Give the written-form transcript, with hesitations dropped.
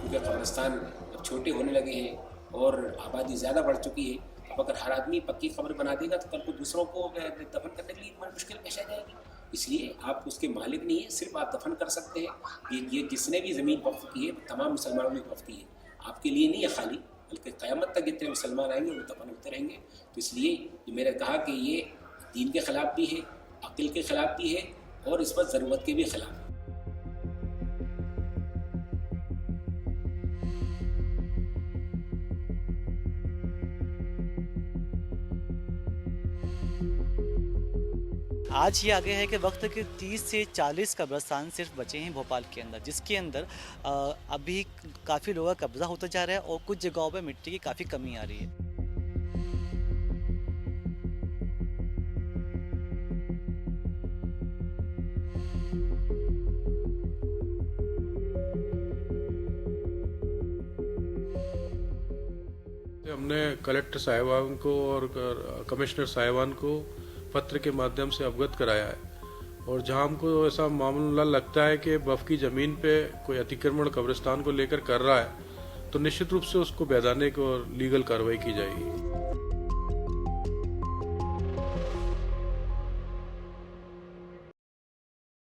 क्योंकि कब्रिस्तान अब छोटे होने लगे हैं और आबादी ज़्यादा बढ़ चुकी है। अब अगर हर आदमी पक्की कब्र बना देगा तो कल को दूसरों को दफन करने के लिए बड़ी मुश्किल पेश आ जाएगी। इसलिए आप उसके मालिक नहीं है, सिर्फ आप दफन कर सकते हैं। ये जिसने भी ज़मीन वक्फ की है तमाम मुसलमानों ने वक्फ की है, आपके लिए नहीं है खाली, बल्कि क़यामत तक जितने मुसलमान आएंगे वो दफन होते रहेंगे। तो इसलिए जो मैंने कहा कि ये दीन के ख़िलाफ़ भी है, अक़ल के ख़िलाफ़ भी है और इस पर ज़रूरत के भी ख़िलाफ़ है। आज ये आ गया है कि वक्त के 30 से 40 कब्रिस्तान सिर्फ बचे हैं भोपाल के अंदर, जिसके अंदर अभी काफ़ी लोगों का कब्जा होता जा रहा है और कुछ जगहों पे मिट्टी की काफ़ी कमी आ रही है। हमने कलेक्टर साहिबान को और कमिश्नर साहिबान को पत्र के माध्यम से अवगत कराया है, और जहां हमको ऐसा मामला लगता है कि वक्फ की ज़मीन पे कोई अतिक्रमण कब्रिस्तान को लेकर कर रहा है तो निश्चित रूप से उसको वैधानिक और लीगल कार्रवाई की जाएगी।